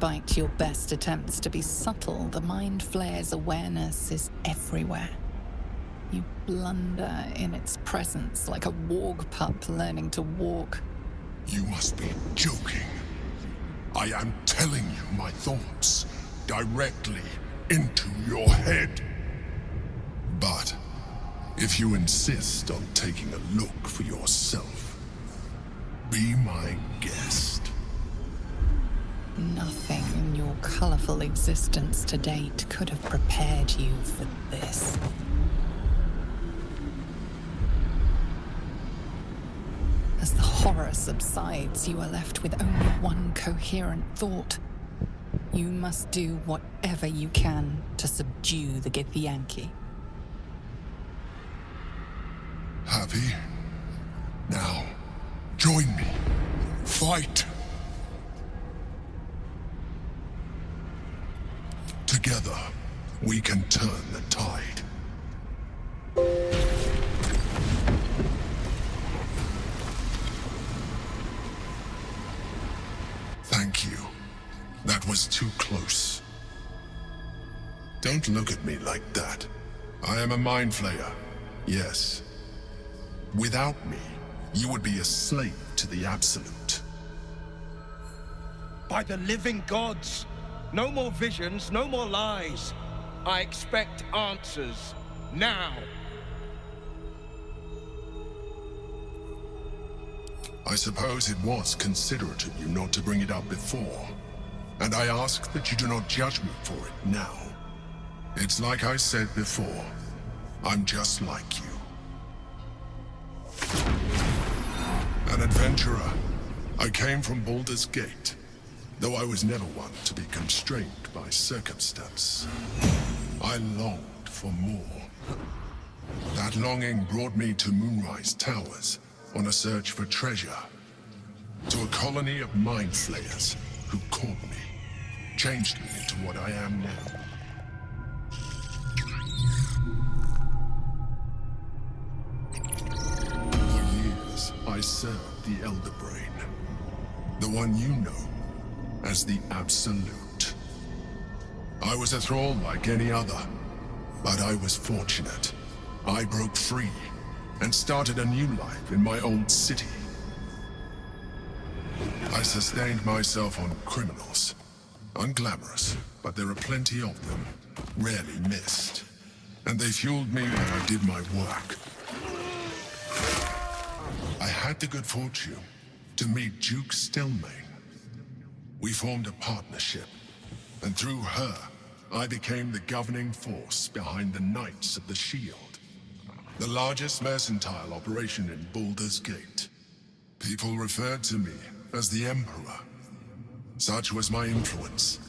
Despite your best attempts to be subtle, the Mind Flayer's awareness is everywhere. You blunder in its presence like a warg pup learning to walk. You must be joking. I am telling you my thoughts directly into your head. But if you insist on taking a look for yourself, be my guest. Nothing in your colorful existence to date could have prepared you for this. As the horror subsides, you are left with only one coherent thought. You must do whatever you can to subdue the Githyanki. Happy? Now, join me. Fight! Together, we can turn the tide. Thank you. That was too close. Don't look at me like that. I am a Mind Flayer, yes. Without me, you would be a slave to the Absolute. By the living gods! No more visions, no more lies. I expect answers, now. I suppose it was considerate of you not to bring it up before. And I ask that you do not judge me for it now. It's like I said before, I'm just like you. An adventurer. I came from Baldur's Gate, though I was never one to be constrained by circumstance. I longed for more. That longing brought me to Moonrise Towers on a search for treasure, to a colony of Mind Flayers who caught me, changed me into what I am now. For years, I served the Elder Brain, the one you know as the Absolute. I was a thrall like any other, but I was fortunate. I broke free and started a new life in my old city. I sustained myself on criminals. Unglamorous, but there are plenty of them, rarely missed. And they fueled me when I did my work. I had the good fortune to meet Duke Stelmane. We formed a partnership, and through her, I became the governing force behind the Knights of the Shield, the largest mercantile operation in Baldur's Gate. People referred to me as the Emperor. Such was my influence,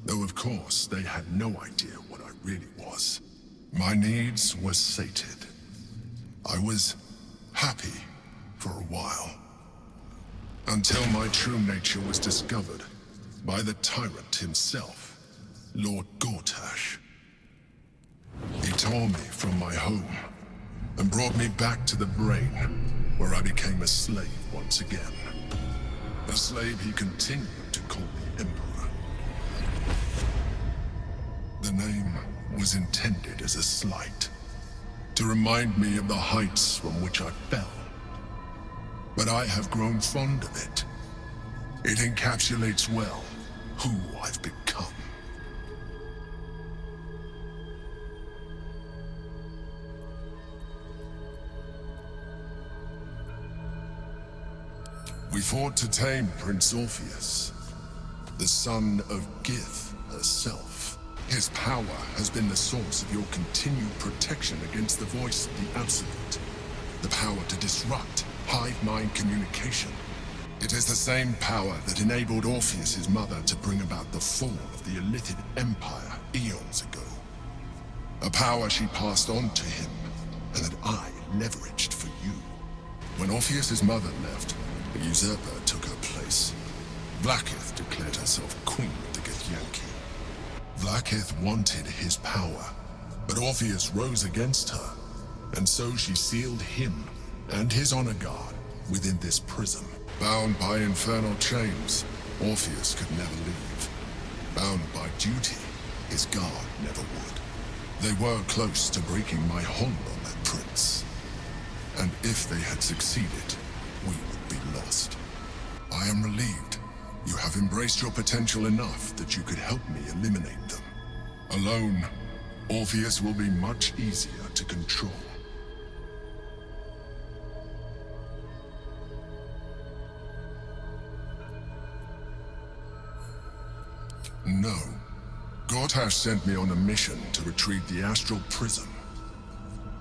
though of course they had no idea what I really was. My needs were sated. I was happy for a while, until my true nature was discovered by the tyrant himself, Lord Gortash. He tore me from my home and brought me back to the Brain, where I became a slave once again. A slave he continued to call the Emperor. The name was intended as a slight, to remind me of the heights from which I fell. But I have grown fond of it. It encapsulates well who I've become. We fought to tame Prince Orpheus, the son of Gith herself. His power has been the source of your continued protection against the voice of the Absolute. The power to disrupt hive mind communication. It is the same power that enabled Orpheus' mother to bring about the fall of the Illithid Empire eons ago. A power she passed on to him, and that I leveraged for you. When Orpheus' mother left, a usurper took her place. Vlaakith declared herself queen of the Githyanki. Vlaakith wanted his power, but Orpheus rose against her, and so she sealed him and his honor guard within this prison. Bound by infernal chains, Orpheus could never leave. Bound by duty, his guard never would. They were close to breaking my hold on that prince. And if they had succeeded, we would be lost. I am relieved. You have embraced your potential enough that you could help me eliminate them. Alone, Orpheus will be much easier to control. No. Gortash sent me on a mission to retrieve the astral prism.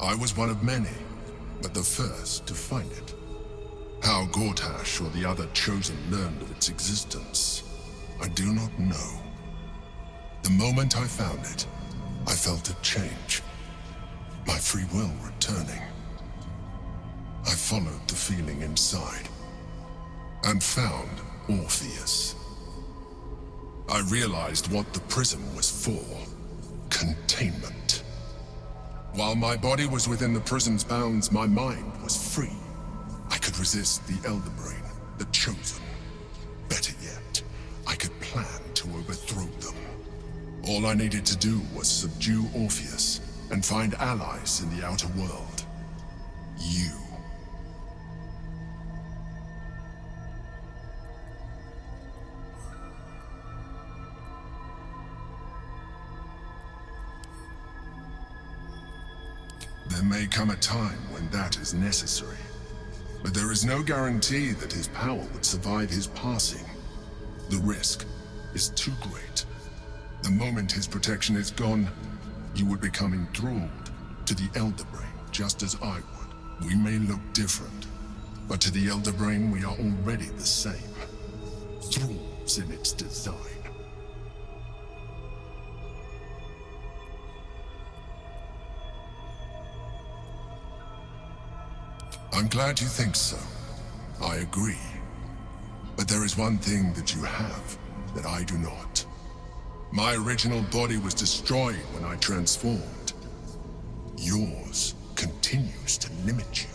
I was one of many, but the first to find it. How Gortash or the other chosen learned of its existence, I do not know. The moment I found it, I felt a change. My free will returning. I followed the feeling inside, and found Orpheus. I realized what the prism was for. Containment. While my body was within the prism's bounds, my mind was free. I could resist the Elder Brain, the Chosen. Better yet, I could plan to overthrow them. All I needed to do was subdue Orpheus and find allies in the outer world. You. There may come a time when that is necessary, but there is no guarantee that his power would survive his passing. The risk is too great. The moment his protection is gone, you would become enthralled to the Elder Brain, just as I would. We may look different, but to the Elder Brain we are already the same. Thralls in its design. I'm glad you think so. I agree. But there is one thing that you have that I do not. My original body was destroyed when I transformed. Yours continues to limit you.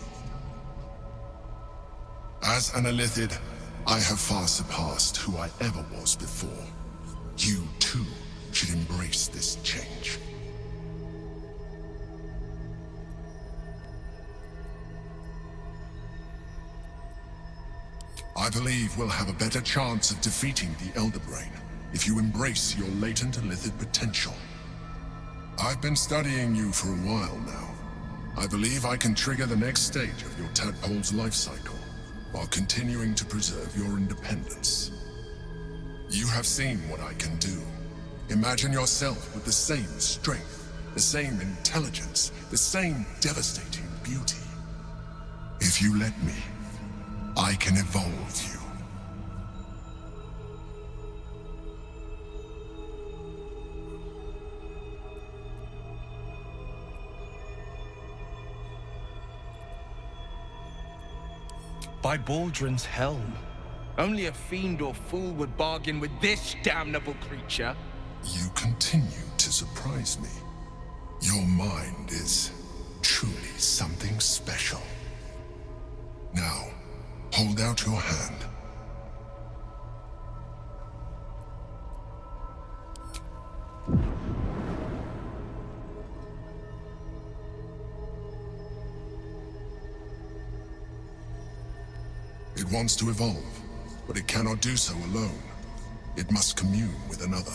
As an Illithid, I have far surpassed who I ever was before. You too should embrace this change. I believe we'll have a better chance of defeating the Elder Brain if you embrace your latent Illithid potential. I've been studying you for a while now. I believe I can trigger the next stage of your tadpole's life cycle while continuing to preserve your independence. You have seen what I can do. Imagine yourself with the same strength, the same intelligence, the same devastating beauty. If you let me, I can evolve you. By Baldrin's helm, only a fiend or fool would bargain with this damnable creature. You continue to surprise me. Your mind is truly something special. Now, hold out your hand. It wants to evolve, but it cannot do so alone. It must commune with another.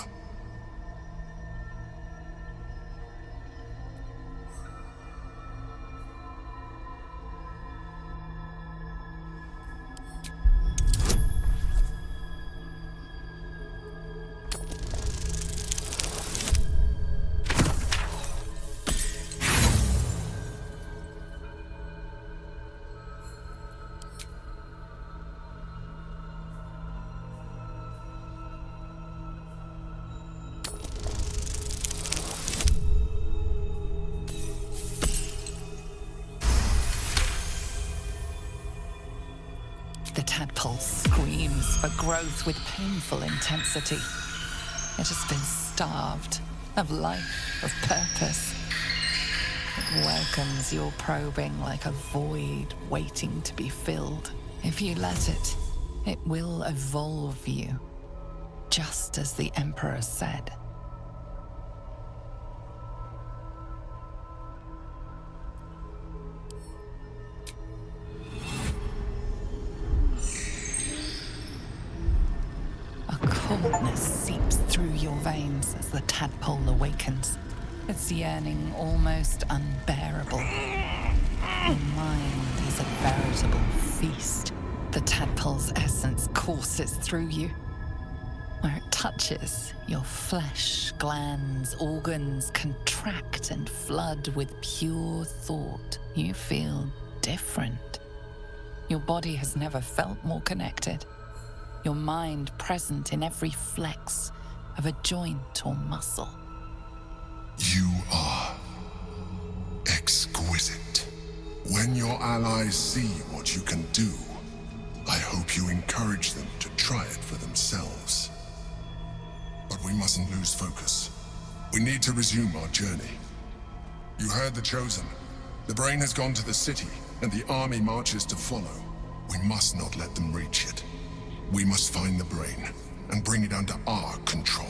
The tadpole screams for growth with painful intensity. It has been starved of life, of purpose. It welcomes your probing like a void waiting to be filled. If you let it, it will evolve you. just as the Emperor said. A coldness seeps through your veins as the tadpole awakens, its yearning almost unbearable. Your mind is a veritable feast. The tadpole's essence courses through you. Where it touches, your flesh, glands, organs contract and flood with pure thought. You feel different. Your body has never felt more connected. Your mind present in every flex of a joint or muscle. You are exquisite. When your allies see what you can do, I hope you encourage them to try it for themselves. But we mustn't lose focus. We need to resume our journey. You heard the Chosen. The brain has gone to the city, and the army marches to follow. We must not let them reach it. We must find the brain and bring it under our control.